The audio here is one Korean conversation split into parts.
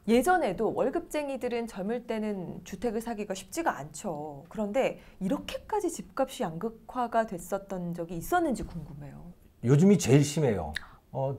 예전에도 월급쟁이들은 젊을 때는 주택을 사기가 쉽지가 않죠. 그런데 이렇게까지 집값이 양극화가 됐었던 적이 있었는지 궁금해요. 요즘이 제일 심해요.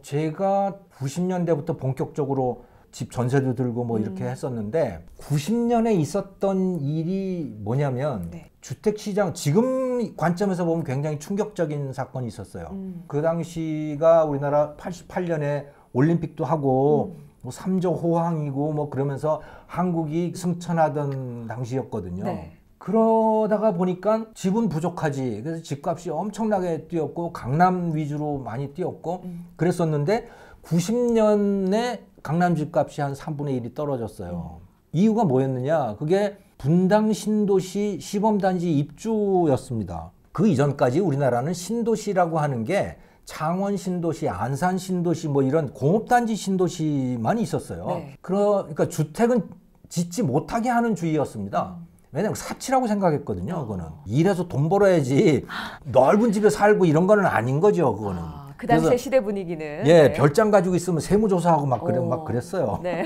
제가 90년대부터 본격적으로 집 전세도 들고 뭐 이렇게 했었는데 90년에 있었던 일이 뭐냐면 네. 주택시장 지금 관점에서 보면 굉장히 충격적인 사건이 있었어요. 그 당시가 우리나라 88년에 올림픽도 하고 뭐 3조 호황이고 뭐 그러면서 한국이 승천하던 당시였거든요. 네. 그러다가 보니까 집은 부족하지. 그래서 집값이 엄청나게 뛰었고 강남 위주로 많이 뛰었고 그랬었는데 90년에 강남 집값이 한 3분의 1이 떨어졌어요. 이유가 뭐였느냐? 그게 분당 신도시 시범단지 입주였습니다. 그 이전까지 우리나라는 신도시라고 하는 게 창원 신도시, 안산 신도시 뭐 이런 공업단지 신도시만 있었어요. 네. 그러니까 주택은 짓지 못하게 하는 주의였습니다. 왜냐면 사치라고 생각했거든요. 그거는 일해서 돈 벌어야지 넓은 집에 살고 이런 거는 아닌 거죠. 그거는. 그 당시의 그래서 시대 분위기는 예, 별장 가지고 있으면 세무조사하고 막 그랬어요. 네.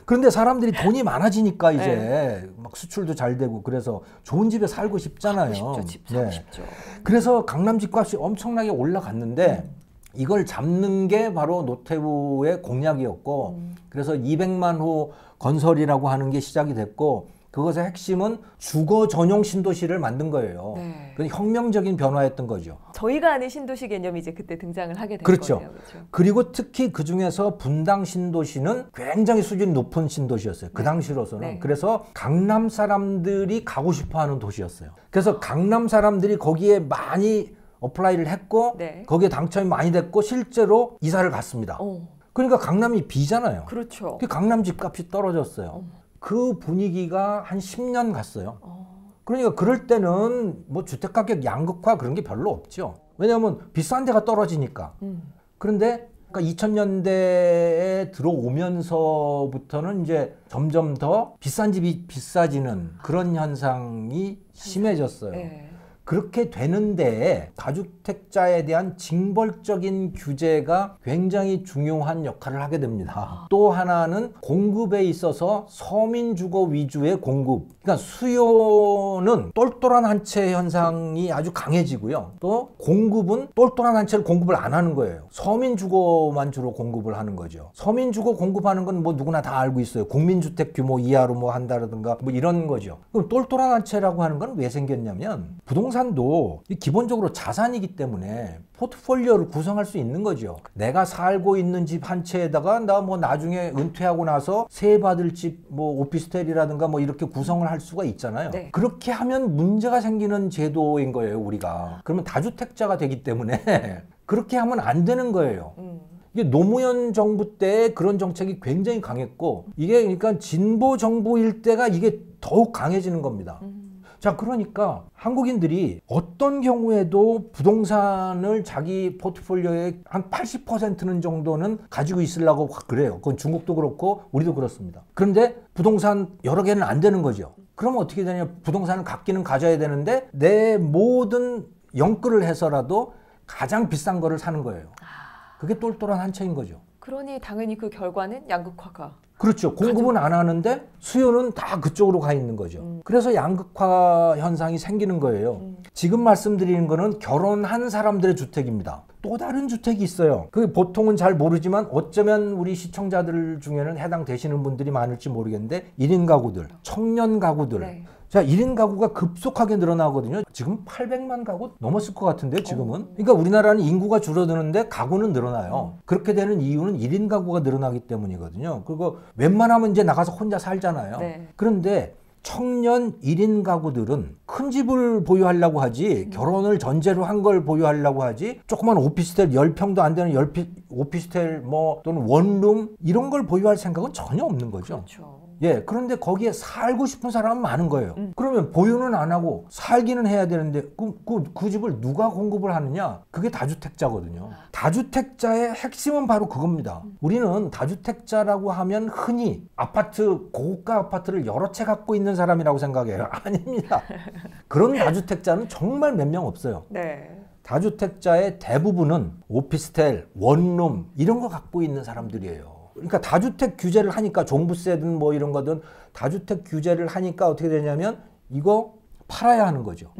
그런데 사람들이 돈이 많아지니까 이제 막 수출도 잘 되고 그래서 좋은 집에 살고 싶잖아요. 싶죠. 집 사고 싶죠. 그래서 강남 집값이 엄청나게 올라갔는데 이걸 잡는 게 바로 노태우의 공약이었고 그래서 200만 호 건설이라고 하는 게 시작이 됐고 그것의 핵심은 주거 전용 신도시를 만든 거예요. 네. 그 혁명적인 변화였던 거죠. 저희가 아는 신도시 개념이 이제 그때 등장을 하게 된 그렇죠. 거네요. 그렇죠. 그리고 특히 그 중에서 분당 신도시는 굉장히 수준이 높은 신도시였어요. 그 당시로서는. 네. 그래서 강남 사람들이 가고 싶어하는 도시였어요. 그래서 강남 사람들이 거기에 많이 어플라이를 했고 네. 거기에 당첨이 많이 됐고 실제로 이사를 갔습니다. 그러니까 강남이 비잖아요. 그렇죠. 강남 집값이 떨어졌어요. 그 분위기가 한 10년 갔어요. 그러니까 그럴 때는 뭐 주택가격 양극화 그런 게 별로 없죠. 왜냐하면 비싼 데가 떨어지니까. 그런데 그러니까 2000년대에 들어오면서부터는 이제 점점 더 비싼 집이 비싸지는 그런 현상이 심해졌어요. 네. 그렇게 되는데 다주택자에 대한 징벌적인 규제가 굉장히 중요한 역할을 하게 됩니다. 또 하나는 공급에 있어서 서민주거 위주의 공급. 그러니까 수요는 똘똘한 한 채 현상이 아주 강해지고요. 또 공급은 똘똘한 한 채를 공급을 안 하는 거예요. 서민주거만 주로 공급을 하는 거죠. 서민주거 공급하는 건 뭐 누구나 다 알고 있어요. 국민주택 규모 이하로 뭐 한다든가 뭐 이런 거죠. 그럼 똘똘한 한 채라고 하는 건 왜 생겼냐면 부동산도 기본적으로 자산이기 때문에 포트폴리오를 구성할 수 있는 거죠. 내가 살고 있는 집 한 채에다가 나 뭐 나중에 은퇴하고 나서 세입 받을 집 뭐 오피스텔이라든가 뭐 이렇게 구성을 할 수가 있잖아요. 네. 그렇게 하면 문제가 생기는 제도인 거예요, 우리가. 그러면 다주택자가 되기 때문에 그렇게 하면 안 되는 거예요. 이게 노무현 정부 때 그런 정책이 굉장히 강했고 이게 그러니까 진보 정부일 때가 이게 더욱 강해지는 겁니다. 자, 그러니까 한국인들이 어떤 경우에도 부동산을 자기 포트폴리오의 한 80%는 정도는 가지고 있으려고 그래요. 그건 중국도 그렇고 우리도 그렇습니다. 그런데 부동산 여러 개는 안 되는 거죠. 그러면 어떻게 되냐? 부동산을 갖기는 가져야 되는데 내 모든 영끌을 해서라도 가장 비싼 거를 사는 거예요. 그게 똘똘한 한 채인 거죠. 그러니 당연히 그 결과는 양극화가. 그렇죠. 공급은 안 하는데 수요는 다 그쪽으로 가 있는 거죠. 그래서 양극화 현상이 생기는 거예요. 지금 말씀드리는 거는 결혼한 사람들의 주택입니다. 또 다른 주택이 있어요. 그 보통은 잘 모르지만 어쩌면 우리 시청자들 중에는 해당되시는 분들이 많을지 모르겠는데 1인 가구들, 청년 가구들. 네. 자, 1인 가구가 급속하게 늘어나거든요. 지금 800만 가구 넘었을 것 같은데 지금은. 그러니까 우리나라는 인구가 줄어드는데 가구는 늘어나요. 그렇게 되는 이유는 1인 가구가 늘어나기 때문이거든요. 그리고 웬만하면 이제 나가서 혼자 살잖아요. 네. 그런데 청년 1인 가구들은 큰 집을 보유하려고 하지 결혼을 전제로 한 걸 보유하려고 하지 조그만 오피스텔 10평도 안 되는 오피스텔 뭐 또는 원룸 이런 걸 보유할 생각은 전혀 없는 거죠. 그렇죠. 예, 그런데 거기에 살고 싶은 사람은 많은 거예요. 그러면 보유는 안 하고 살기는 해야 되는데 그 집을 누가 공급을 하느냐? 그게 다주택자거든요. 다주택자의 핵심은 바로 그겁니다. 우리는 다주택자라고 하면 흔히 아파트, 고가 아파트를 여러 채 갖고 있는 사람이라고 생각해요. 아닙니다. 그런 다주택자는 정말 몇 명 없어요. 네. 다주택자의 대부분은 오피스텔, 원룸 이런 거 갖고 있는 사람들이에요. 그러니까 다주택 규제를 하니까 종부세든 뭐 이런 거든 다주택 규제를 하니까 어떻게 되냐면 이거 팔아야 하는 거죠.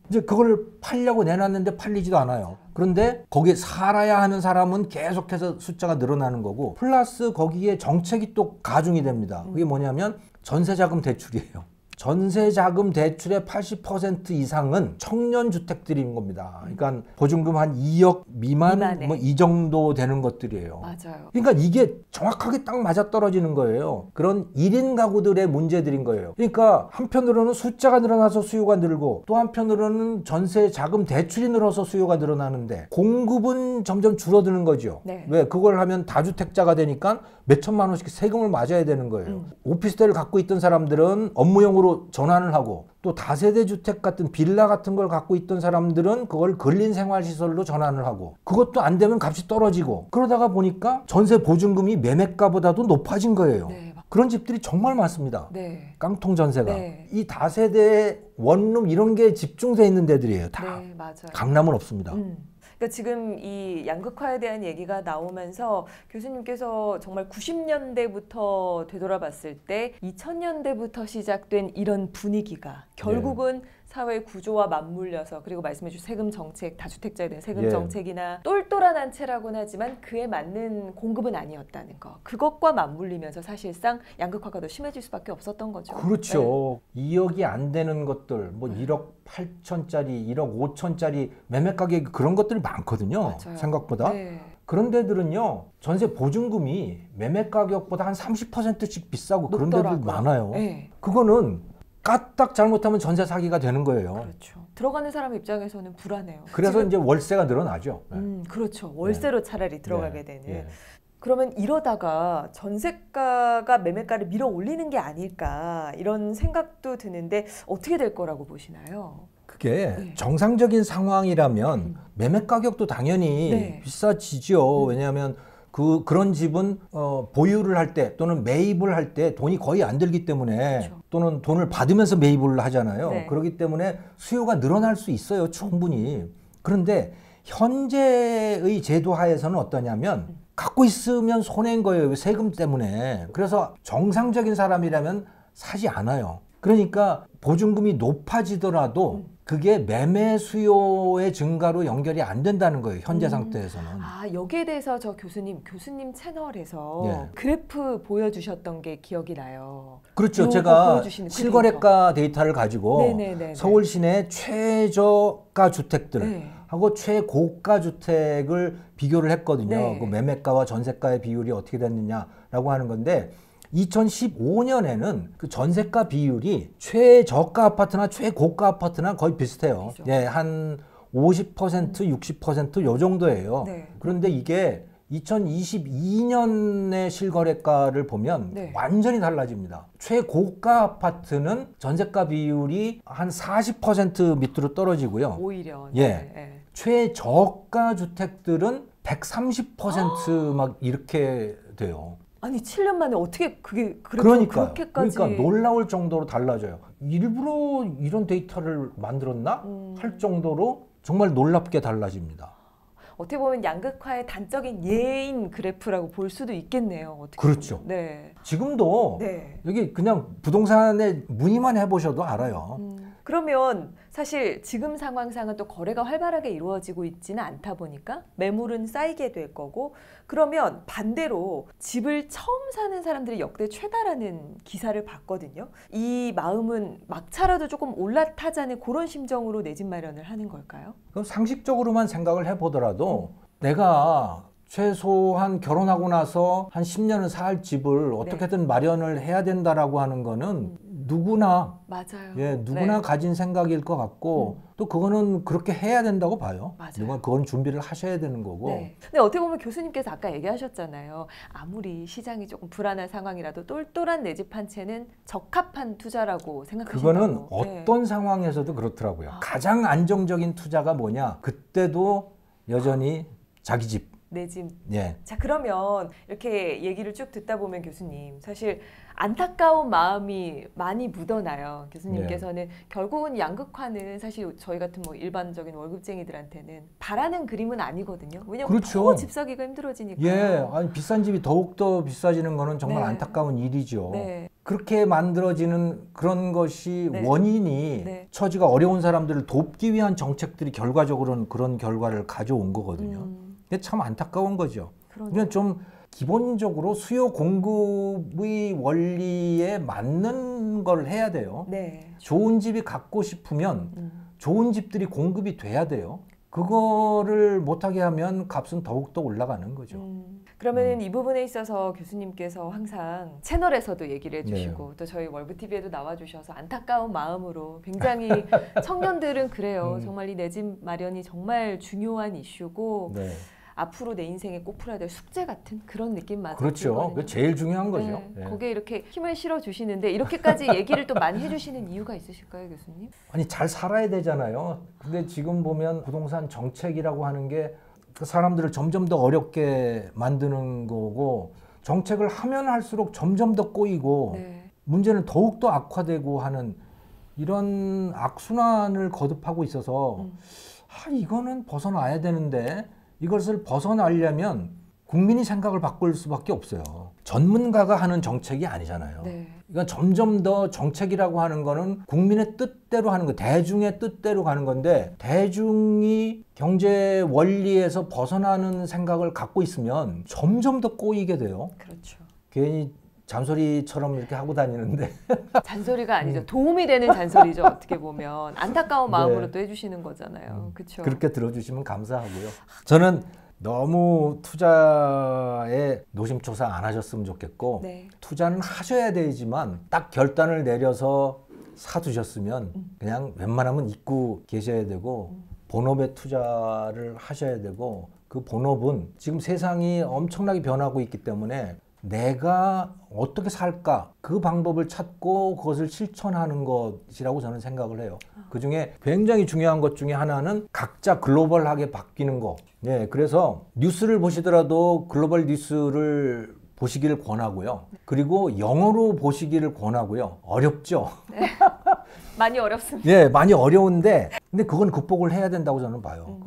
이제 그걸 팔려고 내놨는데 팔리지도 않아요. 그런데 거기에 살아야 하는 사람은 계속해서 숫자가 늘어나는 거고 플러스 거기에 정책이 또 가중이 됩니다. 그게 뭐냐면 전세자금 대출이에요. 전세자금 대출의 80% 이상은 청년주택들인 겁니다. 그러니까 보증금 한 2억 미만 뭐 이 정도 되는 것들이에요. 맞아요. 그러니까 이게 정확하게 딱 맞아떨어지는 거예요. 그런 1인 가구들의 문제들인 거예요. 그러니까 한편으로는 숫자가 늘어나서 수요가 늘고 또 한편으로는 전세자금 대출이 늘어서 수요가 늘어나는데 공급은 점점 줄어드는 거죠. 네. 왜? 그걸 하면 다주택자가 되니까 몇 천만 원씩 세금을 맞아야 되는 거예요. 오피스텔을 갖고 있던 사람들은 업무용으로 전환을 하고 또 다세대 주택 같은 빌라 같은 걸 갖고 있던 사람들은 그걸 근린 생활시설로 전환을 하고 그것도 안 되면 값이 떨어지고 그러다가 보니까 전세 보증금이 매매가보다도 높아진 거예요. 네. 그런 집들이 정말 많습니다. 네. 깡통 전세가. 네. 이 다세대 원룸 이런 게 집중돼 있는 데들이에요. 다. 네, 맞아요. 강남은 없습니다. 그러니까 지금 이 양극화에 대한 얘기가 나오면서 교수님께서 정말 90년대부터 되돌아봤을 때 2000년대부터 시작된 이런 분위기가 결국은 사회 구조와 맞물려서 그리고 말씀해 주신 세금 정책, 다주택자에 대한 세금 정책이나 똘똘한 한 채라고는 하지만 그에 맞는 공급은 아니었다는 거. 그것과 맞물리면서 사실상 양극화가 더 심해질 수밖에 없었던 거죠. 그렇죠. 2억이 안 되는 것들, 뭐 1억 8천짜리, 1억 5천짜리 매매 가격 그런 것들이 많거든요. 맞아요. 생각보다. 네. 그런 데들은요. 전세 보증금이 매매 가격보다 한 30%씩 비싸고 그런 데들 많아요. 네. 그거는 까딱 잘못하면 전세 사기가 되는 거예요. 그렇죠. 들어가는 사람 입장에서는 불안해요. 그래서 이제 월세가 늘어나죠. 그렇죠. 월세로 차라리 들어가게 되는. 네. 그러면 이러다가 전세가가 매매가를 밀어 올리는 게 아닐까 이런 생각도 드는데 어떻게 될 거라고 보시나요? 그게 정상적인 상황이라면 매매 가격도 당연히 비싸지죠. 왜냐하면 그런 집은 보유를 할 때 또는 매입을 할 때 돈이 거의 안 들기 때문에 또는 돈을 받으면서 매입을 하잖아요. 그렇기 때문에 수요가 늘어날 수 있어요. 충분히. 그런데 현재의 제도 하에서는 어떠냐면 갖고 있으면 손해인 거예요. 세금 때문에. 그래서 정상적인 사람이라면 사지 않아요. 그러니까 보증금이 높아지더라도 그게 매매 수요의 증가로 연결이 안 된다는 거예요. 현재 상태에서는. 아, 여기에 대해서 저 교수님 채널에서 그래프 보여주셨던 게 기억이 나요. 그렇죠. 제가 실거래가 데이터를 가지고 서울 시내 최저가 주택들 하고 최고가 주택을 비교를 했거든요. 그 매매가와 전세가의 비율이 어떻게 됐느냐라고 하는 건데 2015년에는 그 전세가 비율이 최저가 아파트나 최고가 아파트나 거의 비슷해요. 한 50%, 60% 요 정도예요. 그런데 이게 2022년의 실거래가를 보면 완전히 달라집니다. 최고가 아파트는 전세가 비율이 한 40% 밑으로 떨어지고요. 오히려. 최저가 주택들은 130% 막 이렇게 돼요. 아니 7년 만에 어떻게 그렇게까지 그러니까 놀라울 정도로 달라져요. 일부러 이런 데이터를 만들었나 할 정도로 정말 놀랍게 달라집니다. 어떻게 보면 양극화의 단적인 예인 그래프라고 볼 수도 있겠네요. 어떻게 그렇죠. 보면. 지금도 여기 그냥 부동산에 문의만 해보셔도 알아요. 그러면 사실 지금 상황상은 또 거래가 활발하게 이루어지고 있지는 않다 보니까 매물은 쌓이게 될 거고 그러면 반대로 집을 처음 사는 사람들이 역대 최다라는 기사를 봤거든요. 이 마음은 막차라도 조금 올라타자는 그런 심정으로 내 집 마련을 하는 걸까요? 그럼 상식적으로만 생각을 해보더라도 내가 최소한 결혼하고 나서 한 10년은 살 집을 어떻게든 마련을 해야 된다라고 하는 거는 누구나 누구나 가진 생각일 것 같고 또 그거는 그렇게 해야 된다고 봐요. 누가 그건 준비를 하셔야 되는 거고. 근데 어떻게 보면 교수님께서 아까 얘기하셨잖아요. 아무리 시장이 조금 불안한 상황이라도 똘똘한 내 집 한 채는 적합한 투자라고 생각하신다고. 그거는 어떤 상황에서도 그렇더라고요. 가장 안정적인 투자가 뭐냐? 그때도 여전히 자기 집. 내 집. 예. 자, 그러면 이렇게 얘기를 쭉 듣다 보면 교수님, 사실 안타까운 마음이 많이 묻어나요. 교수님께서는 결국은 양극화는 사실 저희 같은 뭐 일반적인 월급쟁이들한테는 바라는 그림은 아니거든요. 왜냐면 그렇죠. 더 집 사기가 힘들어지니까. 예, 아니 비싼 집이 더욱더 비싸지는 거는 정말 네. 안타까운 일이죠. 네. 그렇게 만들어지는 그런 것이 네. 원인이 네. 처지가 어려운 사람들을 돕기 위한 정책들이 결과적으로는 그런 결과를 가져온 거거든요. 근데 참 안타까운 거죠. 그러니까 좀 기본적으로 수요 공급의 원리에 맞는 걸 해야 돼요. 네. 좋은 집이 갖고 싶으면 좋은 집들이 공급이 돼야 돼요. 그거를 못하게 하면 값은 더욱더 올라가는 거죠. 그러면 이 부분에 있어서 교수님께서 항상 채널에서도 얘기를 해주시고 또 저희 월브TV에도 나와주셔서 안타까운 마음으로 굉장히 청년들은 그래요. 정말 이 내 집 마련이 정말 중요한 이슈고 네. 앞으로 내 인생에 꼭 풀어야 될 숙제 같은 그런 느낌마저 그렇죠. 그게 제일 중요한 거죠. 네. 네. 거기에 이렇게 힘을 실어 주시는데 이렇게까지 얘기를 또 많이 해주시는 이유가 있으실까요, 교수님? 아니 잘 살아야 되잖아요. 근데 지금 보면 부동산 정책이라고 하는 게 그 사람들을 점점 더 어렵게 만드는 거고 정책을 하면 할수록 점점 더 꼬이고 네. 문제는 더욱더 악화되고 하는 이런 악순환을 거듭하고 있어서 이거는 벗어나야 되는데 이것을 벗어나려면 국민이 생각을 바꿀 수밖에 없어요. 전문가가 하는 정책이 아니잖아요. 네. 이건 점점 더 정책이라고 하는 거는 국민의 뜻대로 하는 거, 대중의 뜻대로 가는 건데 대중이 경제 원리에서 벗어나는 생각을 갖고 있으면 점점 더 꼬이게 돼요. 그렇죠. 괜히 잔소리처럼 이렇게 하고 다니는데 잔소리가 아니죠. 도움이 되는 잔소리죠. 어떻게 보면 안타까운 마음으로 네. 또 해주시는 거잖아요. 그렇죠. 그렇게 들어주시면 감사하고요. 저는 너무 투자에 노심초사 안 하셨으면 좋겠고 네. 투자는 하셔야 되지만 딱 결단을 내려서 사두셨으면 그냥 웬만하면 잊고 계셔야 되고 본업에 투자를 하셔야 되고 그 본업은 지금 세상이 엄청나게 변하고 있기 때문에 내가 어떻게 살까 그 방법을 찾고 그것을 실천하는 것이라고 저는 생각을 해요. 그중에 굉장히 중요한 것 중에 하나는 각자 글로벌하게 바뀌는 거. 네, 그래서 뉴스를 보시더라도 글로벌 뉴스를 보시기를 권하고요. 그리고 영어로 보시기를 권하고요. 어렵죠? 네. 많이 어렵습니다. 예, 많이 어려운데 근데 그건 극복을 해야 된다고 저는 봐요.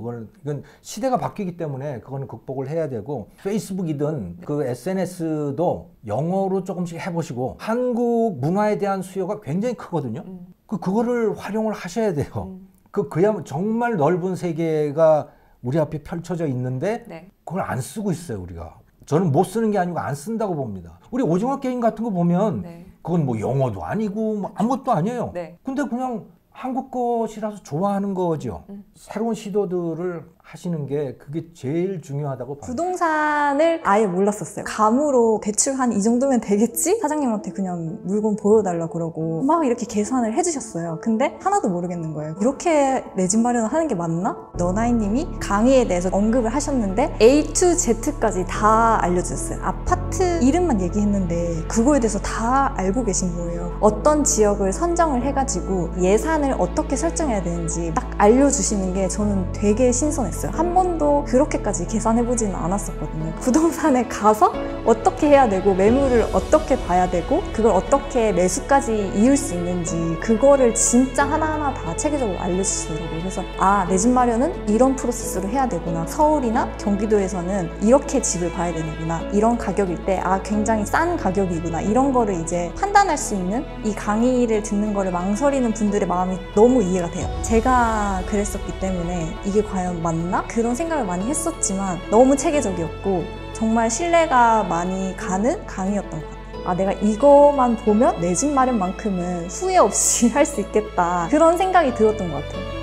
이건 시대가 바뀌기 때문에 그거는 극복을 해야 되고 페이스북이든 그 SNS도 영어로 조금씩 해보시고 한국 문화에 대한 수요가 굉장히 크거든요. 그거를 활용을 하셔야 돼요. 그야말로 정말 넓은 세계가 우리 앞에 펼쳐져 있는데 네. 그걸 안 쓰고 있어요, 우리가. 저는 못 쓰는 게 아니고 안 쓴다고 봅니다. 우리 오징어 게임 같은 거 보면 네. 그건 뭐 영어도 아니고 뭐 아무것도 아니에요. 네. 근데 그냥 한국 것이라서 좋아하는 거죠. 새로운 시도들을 하시는 게 그게 제일 중요하다고 봐요. 부동산을 아예 몰랐었어요. 감으로 대출 한 이 정도면 되겠지? 사장님한테 그냥 물건 보여달라 그러고 막 이렇게 계산을 해주셨어요. 근데 하나도 모르겠는 거예요. 이렇게 내 집 마련을 하는 게 맞나? 너나이님이 강의에 대해서 언급을 하셨는데 A to Z까지 다 알려주셨어요. 아파트 이름만 얘기했는데 그거에 대해서 다 알고 계신 거예요. 어떤 지역을 선정을 해가지고 예산을 어떻게 설정해야 되는지 딱 알려주시는 게 저는 되게 신선했어요. 한 번도 그렇게까지 계산해보지는 않았었거든요. 부동산에 가서 어떻게 해야 되고 매물을 어떻게 봐야 되고 그걸 어떻게 매수까지 이을 수 있는지 그거를 진짜 하나하나 다 체계적으로 알려주시더라고요. 그래서 내 집 마련은 이런 프로세스로 해야 되구나. 서울이나 경기도에서는 이렇게 집을 봐야 되는구나. 이런 가격일 때 굉장히 싼 가격이구나. 이런 거를 이제 판단할 수 있는 이 강의를 듣는 거를 망설이는 분들의 마음이 너무 이해가 돼요. 제가 그랬었기 때문에 이게 과연 맞나? 그런 생각을 많이 했었지만 너무 체계적이었고 정말 신뢰가 많이 가는 강의였던 것 같아요. 내가 이거만 보면 내 집 마련만큼은 후회 없이 할 수 있겠다. 그런 생각이 들었던 것 같아요.